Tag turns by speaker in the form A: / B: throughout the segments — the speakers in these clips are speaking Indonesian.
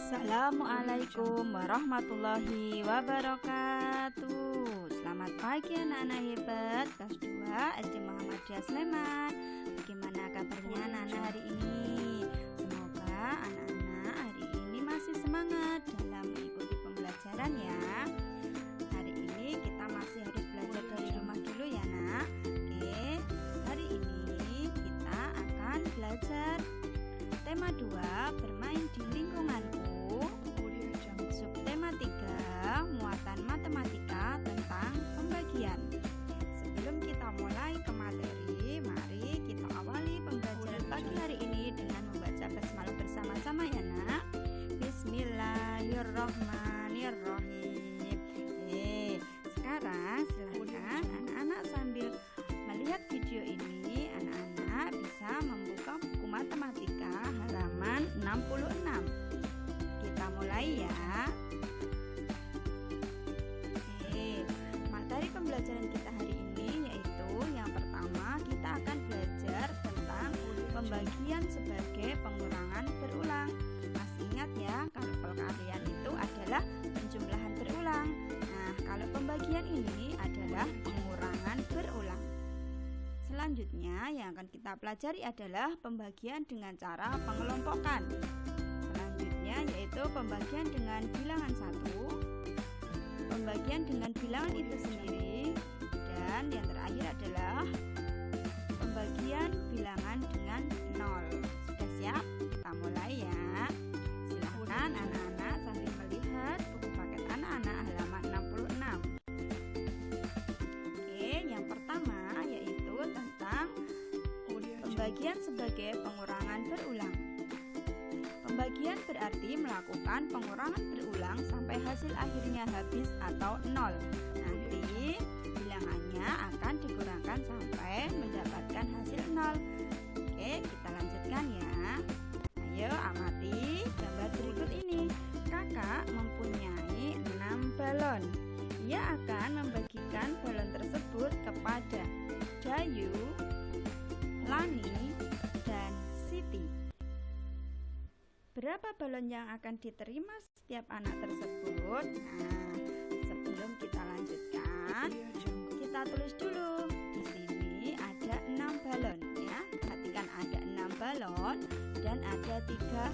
A: Assalamualaikum warahmatullahi wabarakatuh. Selamat pagi anak-anak hebat kelas 2 SD Muhammadiyah Sleman. Bagaimana kabarnya anak-anak hari ini? Semoga anak-anak hari ini masih semangat dalam mengikuti pembelajaran ya. Hari ini kita masih harus belajar dari rumah dulu ya nak. Oke, hari ini kita akan belajar tema 2, bermain di lingkunganku. Subtema 3, muatan matematika tentang pembagian. Sebelum kita mulai ke materi, mari kita awali pembelajaran pagi hari ini dengan membaca basmalah bersama-sama ya nak. Bismillahirrahmanirrahim. Sekarang silakan anak-anak sambil melihat video ini, anak-anak bisa membuka buku matematika halaman 66. Kita mulai ya. Materi pembelajaran kita hari ini yaitu yang pertama, kita akan belajar tentang pembagian sebagai pengurangan berulang. Masih ingat ya, kalau kalian itu adalah penjumlahan berulang. Nah, kalau pembagian ini adalah pengurangan berulang. Selanjutnya yang akan kita pelajari adalah pembagian dengan cara pengelompokan. Selanjutnya yaitu pembagian dengan bilangan 1, pembagian dengan bilangan itu sendiri, dan yang terakhir adalah pembagian bilangan dengan 0. Sudah siap? Kita mulai ya. Silahkan anak-anak sambil melihat buku paket anak-anak halaman 66. Oke, yang pertama yaitu tentang pembagian sebagai pengurangan berulang. Pembagian berarti melakukan pengurangan berulang sampai hasil akhirnya habis atau 0. Nanti bilangannya akan dikurangkan sampai mendapatkan hasil 0. Oke, kita lanjutkan ya. Ayo amati gambar berikut ini. Kakak mempunyai 6 balon. Ia akan membagikan balon tersebut kepada Dayu, Lani, dan Siti. Berapa balon yang akan diterima setiap anak tersebut? Nah, sebelum kita lanjutkan, kita tulis dulu. Di sini ada 6 balon ya. Perhatikan ada 6 balon dan ada 3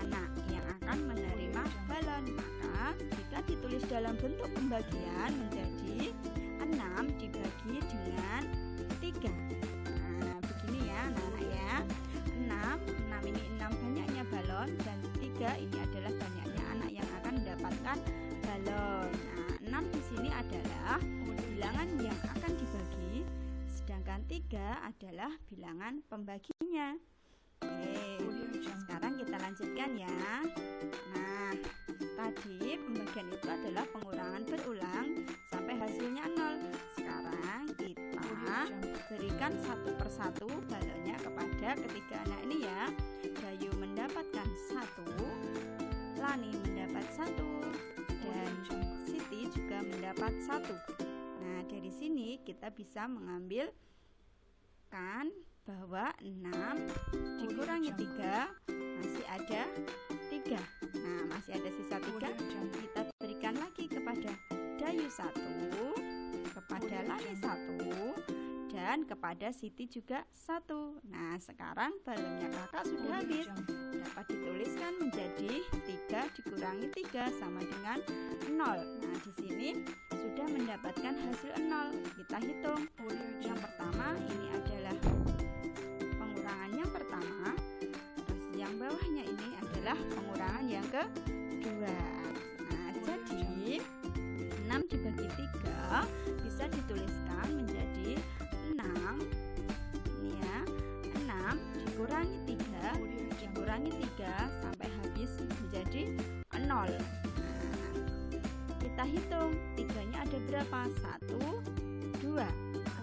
A: anak yang akan menerima balon. Maka jika ditulis dalam bentuk pembagian menjadi 6 dibagi dengan 3. Nah, begini ya anak-anak ya. 6 ini 6 banyaknya balon, dan 3 ini adalah banyaknya anak yang akan mendapatkan balon. Nah, 6 di sini adalah bilangan yang akan dibagi, sedangkan 3 adalah bilangan pembaginya. Oke, sekarang kita lanjutkan ya. Nah, tadi pembagian itu adalah pengurangan berulang sampai hasilnya 0. Sekarang kita berikan satu persatu balonnya kepada ketiga anak ini ya. Dayu mendapatkan 1, Lani mendapat 1, dan Siti juga mendapat 1. Nah, dari sini kita bisa mengambil kan bahwa 6 dikurangi 3 masih ada 3. Nah, masih ada sisa 3. Kita berikan lagi kepada Dayu 1, kepada Lani 1, dan kepada Siti juga 1. Nah, sekarang balonnya kakak sudah habis. Dapat dituliskan menjadi 3 dikurangi 3 sama dengan 0. Nah, di sini sudah mendapatkan hasil 0. Kita hitung. Yang pertama ini adalah pengurangan yang pertama. Terus yang bawahnya ini adalah pengurangan yang kedua. Nah, jadi 6 dibagi 3 bisa dituliskan menjadi 6. Ini ya, 6 dikurangi 3 sampai habis menjadi 0. Nah, kita hitung 3-nya ada berapa? 1, 2.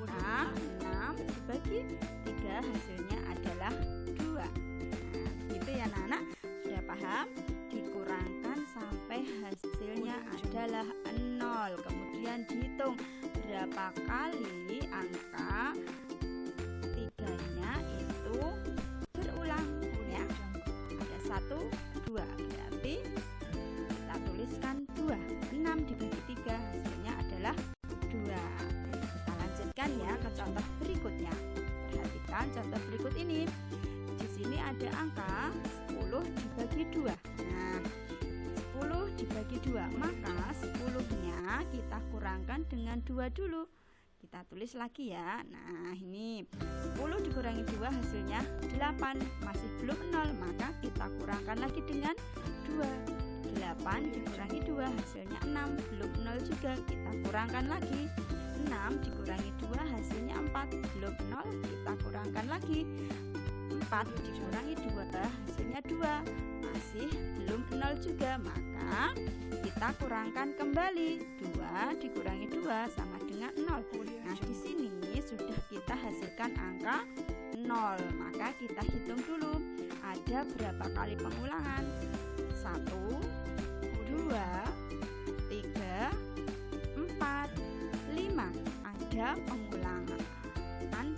A: Maka 6 dibagi 3 hasilnya adalah 2. Nah, begitu ya anak-anak. Sudah paham? Dikurangkan sampai hasilnya adalah 0. Kemudian dihitung berapa kali angka 3-nya itu berulang ya. Ada 1, 2, berarti lakukan contoh berikut ini. Di sini ada angka 10 dibagi 2. Nah, 10 dibagi 2, maka 10-nya kita kurangkan dengan 2 dulu. Kita tulis lagi ya. Nah, ini 10 dikurangi 2 hasilnya 8. Masih belum 0, maka kita kurangkan lagi dengan 2. 8 dikurangi 2 hasilnya 6. Belum 0 juga, kita kurangkan lagi. 6 dikurangi 2 hasilnya 4. Belum 0, kita kurangkan lagi. 4 dikurangi 2 hasilnya 2. Masih belum 0 juga, maka kita kurangkan kembali. 2 dikurangi 2 sama dengan 0. Nah, di sini sudah kita hasilkan angka 0. Maka kita hitung dulu ada berapa kali pengulangan. 1, 2, 3, 4, 5. Ada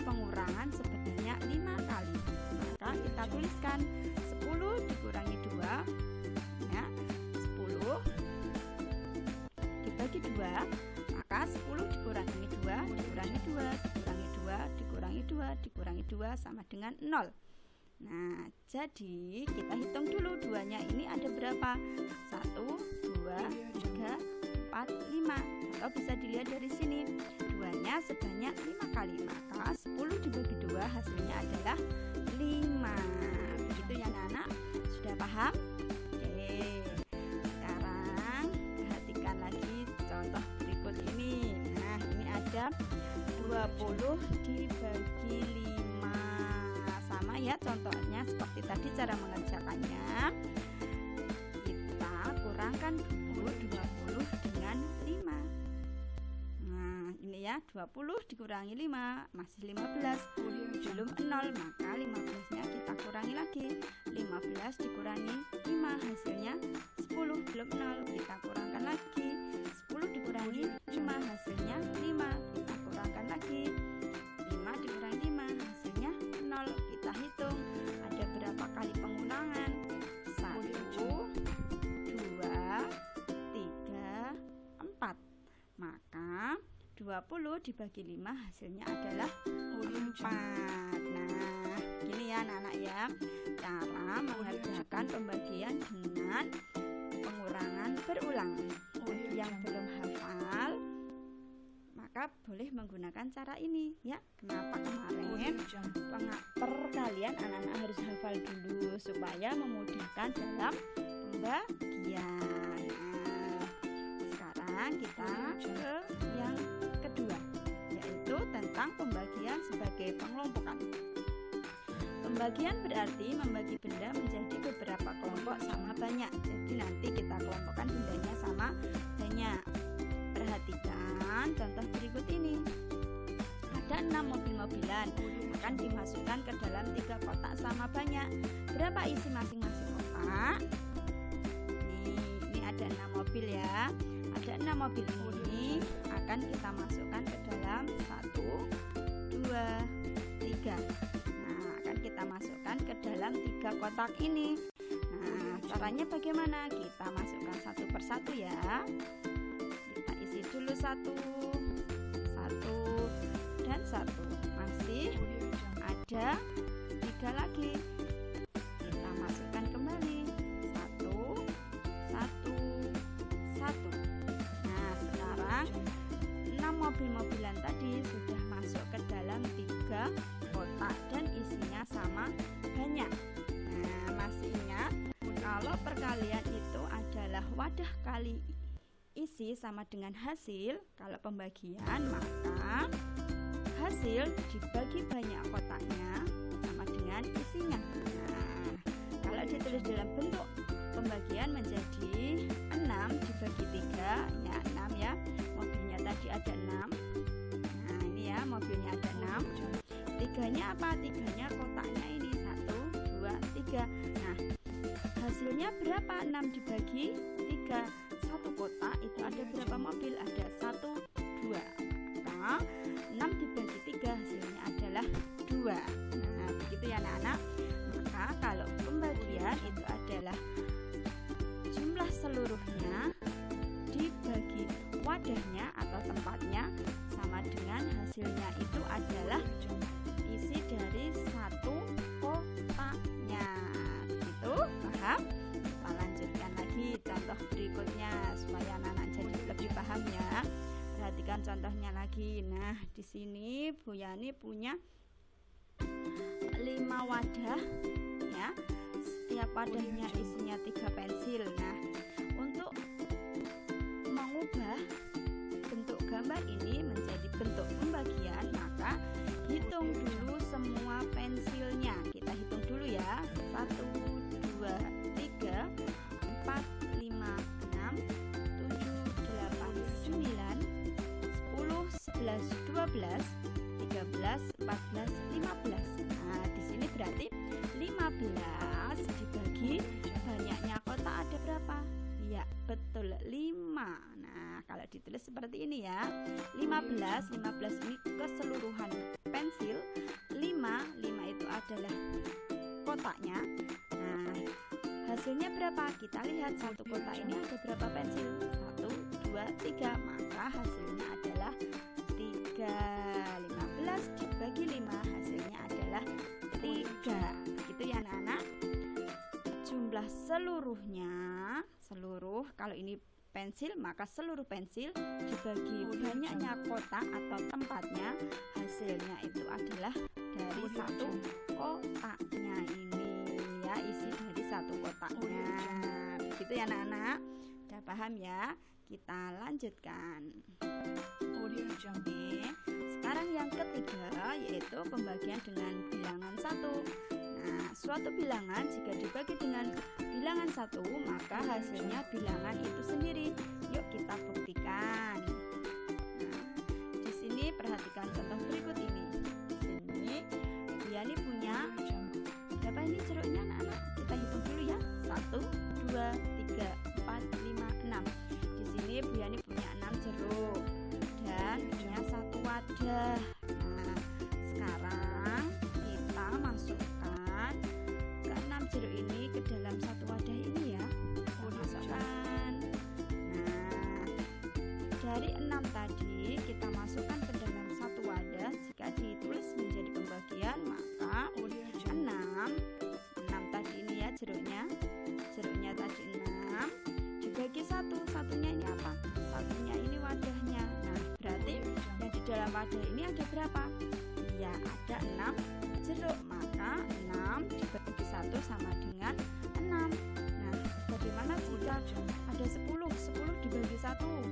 A: pengurangan sebenarnya 5 kali. Maka kita tuliskan 10 dikurangi 2 ya, 10 dibagi 2, maka 10 dikurangi 2 dikurangi 2 dikurangi 2 dikurangi 2 dikurangi 2 sama dengan 0. Nah, jadi kita hitung dulu 2-nya ini ada berapa? 1, 2, 3, 4, 5. Atau bisa dilihat dari sini, 2-nya sebanyak 5 kali. Maka 10 dibagi 2 hasilnya adalah 5. Begitu ya anak-anak? Sudah paham? Oke. Sekarang perhatikan lagi contoh berikut ini. Nah, ini ada 20 dibagi 5. Sama ya contohnya seperti tadi cara mengerjakannya. Kita kurangkan dulu 20 dengan 5. Nah, ini ya 20 dikurangi 5 masih 15. Belum 0, maka 15-nya kita kurangi lagi. 15 dikurangi 5 hasilnya 10. Belum 0, kita kurangkan lagi. 10 dikurangi 5 hasilnya 5. Kita kurangkan lagi. 5 dikurangi 5 hasilnya 0. Kita hitung ada berapa kali pengulangan. 1, 2, 3, 4. Maka 20 dibagi 5 hasilnya adalah 4. Nah, gini ya anak-anak ya, cara mengerjakan pembagian dengan pengurangan berulang. Bagi yang belum hafal, maka boleh menggunakan cara ini ya. Kenapa kemarin perkalian anak-anak harus hafal dulu supaya memudahkan dalam pembagian. Nah, sekarang kita ke yang kedua, yaitu tentang pembagian sebagai pengelompokan. Pembagian berarti membagi benda menjadi beberapa kelompok sama banyak. Jadi nanti kita kelompokkan bendanya sama banyak. Perhatikan contoh berikut ini. Ada 6 mobil-mobilan, akan dimasukkan ke dalam 3 kotak sama banyak. Berapa isi masing-masing kotak? Ini ada 6 mobil ya. Ada 6 mobil ini akan kita masukkan ke dalam 1, 2, 3. Nah, akan kita masukkan ke dalam 3 kotak ini. Nah, caranya bagaimana? Kita masukkan satu persatu ya. Kita isi dulu 1, 1, dan 1. Masih ada 3 lagi. Kita masukkan kembali 1, 1, 1. Nah, sekarang 6 mobil-mobilan tadi sudah masuk ke dalam 3 kotak dan isinya sama banyak. Nah, masih ingat kalau perkalian itu adalah wadah kali isi sama dengan hasil. Kalau pembagian maka hasil dibagi banyak kotaknya sama dengan isinya. Nah, kalau ditulis dalam bentuk pembagian menjadi 6 dibagi 3 ya, 6 ya. Mobilnya tadi ada 6. Nah, ini ya mobilnya ada 6. 3-nya apa? 3-nya kotaknya ini 1, 2, 3. Nah, hasilnya berapa? 6 dibagi 3. Satu kotak itu ada berapa mobil? Ada 1, 2. Nah, 6 dibagi 3 hasilnya adalah 2. Nah, begitu ya anak-anak. Maka kalau pembagian itu adalah jumlah seluruhnya dibagi wadahnya atau tempatnya sama dengan hasilnya itu adalah isi dari satu kotaknya. Gitu, paham? Kita lanjutkan lagi contoh berikutnya supaya anak-anak jadi lebih paham ya. Perhatikan contohnya lagi. Nah, di sini Bu Yani punya 5 wadah ya. Setiap wadahnya isinya 3 pensil. Nah, untuk mengubah bentuk gambar ini menjadi bentuk pembagian, maka hitung dulu semua pensilnya. Kita hitung dulu ya. 1, 2, 3, 4, 5, 6, 7, 8, 9, 10, 11, 12, 13, 14, 15. Nah, di sini berarti 15 dibagi banyaknya kotak ada berapa? Ya, betul 5. Nah, kalau ditulis seperti ini ya. 15 ini keseluruhan pensil. 5 itu adalah kotaknya. Nah, hasilnya berapa? Kita lihat satu kotak ini ada berapa pensil? 1, 2, 3. Maka hasilnya adalah 3. 15 dibagi 5 hasilnya adalah 3. Begitu ya anak-anak. Jumlah seluruhnya, kalau ini pensil maka seluruh pensil dibagi banyaknya kotak atau tempatnya, hasilnya itu adalah dari satu kotaknya ini ya, isi dari satu kotaknya. Begitu ya anak-anak. Udah paham ya? Kita lanjutkan. Oke, sekarang yang ketiga yaitu pembagian dengan bilangan 1. Nah, suatu bilangan jika dibagi dengan bilangan 1 maka hasilnya bilangan itu sendiri. Yuk kita buktikan. Nah, di sini perhatikan contoh berikut ini. Di sini Bu Yani punya berapa ini jeruknya anak-anak? Kita hitung dulu ya. 1, 2, 3, 4, 5, 6. Di sini Bu Yani punya 6 jeruk dan punya 1 wadah. Nah, sekarang kita masukkan ke 6 jeruk ini ke dalam 1 wadah ini ya. Kita masukkan. Nah, dari 6 tadi kita masukkan ke dalam 1 wadah. Jika ditulis menjadi pembagian maka 6 tadi ini ya jeruknya tadi 6 dibagi 1. Satunya ini apa? Satunya ini wadahnya. Nah, berarti yang di dalam wadah ini ada berapa? Ya, ada 6 jeruk. Maka 6 dibagi 1 sama dengan 6. Nah, bagaimana jika ada 10? 10 dibagi 1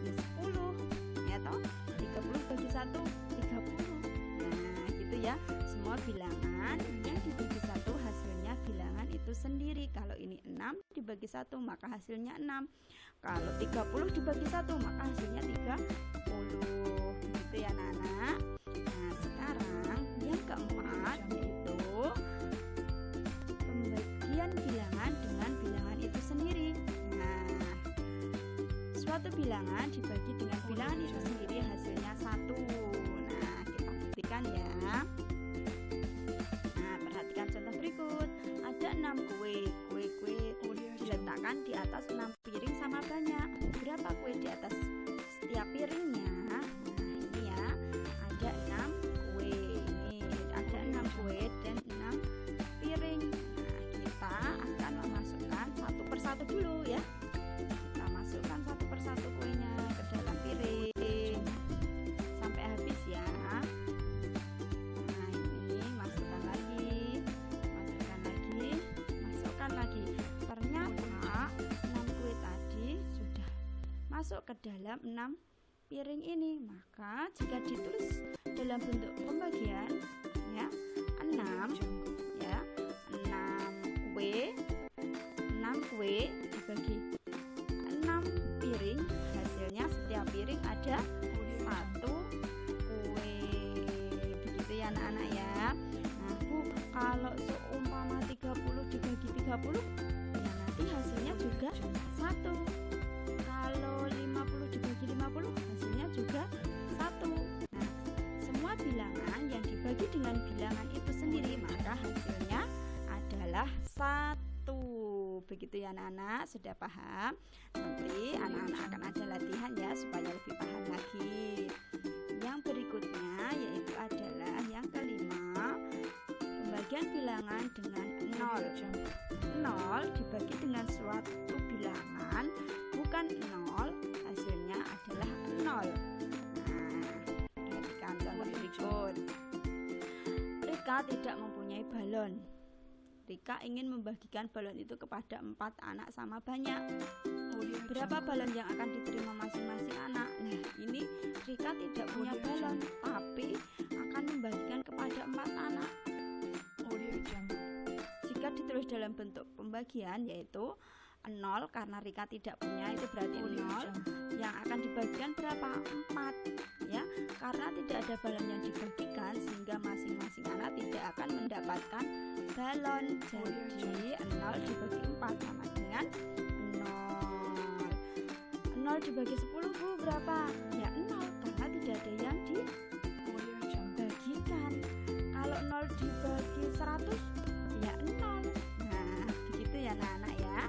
A: ya 10 ya toh. 30 bagi 1 30. Nah, gitu ya. Semua bilangan yang dibagi 1 hasilnya bilangan itu sendiri. Kalau ini 6 dibagi 1 maka hasilnya 6. Kalau 30 dibagi 1 maka hasilnya 30. Gitu ya anak-anak. Nah, sekarang yang keempat yaitu pembagian bilangan dengan bilangan itu sendiri. Nah, suatu bilangan dibagi dengan bilangan itu sendiri hasilnya 1. Nah, kita buktikan ya. Nah, perhatikan contoh berikut. Ada 6 kue diletakkan di atas 6 piring sama banyak. Berapa kue di atas setiap piringnya? Nah, ini ya. Ada 6 kue. Ini ada 6 kue dan 6 piring. Nah, kita akan memasukkan satu persatu dulu ya. Kita masukkan satu persatu kuenya ke dalam piring sampai habis ya. Nah, ini masukkan lagi. Ternyata 6 kue tadi sudah masuk ke dalam 6 piring ini. Maka jika ditulis dalam bentuk pembagian ya, 6 ya, 6 kue dibagi 6 piring, hasilnya setiap piring ada 1 kue. Begitu ya anak-anak ya. Nah, Bu, kalau seumpama 30 dibagi 30 ya nanti hasilnya juga 1. Kalau 50 dibagi 50 hasilnya juga 1. Nah, semua bilangan yang dibagi dengan bilangan itu sendiri maka hasilnya adalah 1. Begitu ya anak-anak, sudah paham? Nanti anak-anak akan ada latihan ya supaya lebih paham lagi. Yang berikutnya yaitu adalah yang kelima, pembagian bilangan dengan 0. 0 dibagi dengan suatu bilangan bukan 0, hasilnya adalah 0. Perhatikan contoh berikut. Rika tidak mempunyai balon. Rika ingin membagikan balon itu kepada 4 anak sama banyak. Berapa balon yang akan diterima masing-masing anak? Nah, ini Rika tidak punya balon, tapi akan membagikan kepada 4 anak. Jika ditulis dalam bentuk pembagian, yaitu 0 karena Rika tidak punya, itu berarti 0. Yang akan dibagikan berapa? 4, ya. Karena tidak ada balon yang dibagikan, sehingga masing-masing anak tidak akan mendapatkan balon. Jadi 0 dibagi 4 sama dengan 0. 0 dibagi 10 Bu berapa? Ya 0, karena tidak ada yang dibagikan. Kalau 0 dibagi 100, ya 0. Nah, begitu ya anak-anak ya.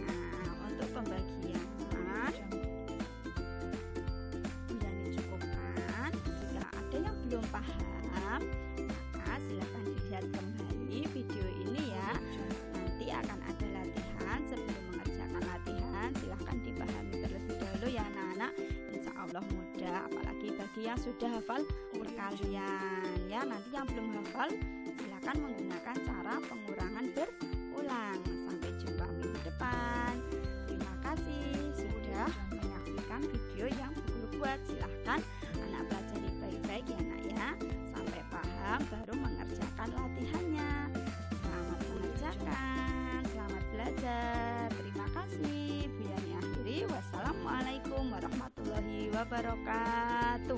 A: Nah, untuk pembagian bila dicukupkan. Jika ada yang belum paham, maka silakan dilihat kembali video ini ya. Nanti akan ada latihan. Sebelum mengerjakan latihan, silahkan dipahami terlebih dahulu ya anak-anak. Insya Allah mudah, apalagi bagi yang sudah hafal perkalian ya. Nanti yang belum hafal, silakan menggunakan cara pengurangan berulang. Sampai jumpa minggu depan. Terima kasih sudah menyaksikan video yang Bu Guru buat. Silahkan anak pelajari baik-baik ya anak ya. Sampai paham baru mengerjakan latihannya. Selamat mengerjakan, selamat belajar. Terima kasih. Bu Yani akhiri. Wassalamualaikum warahmatullahi wabarakatuh.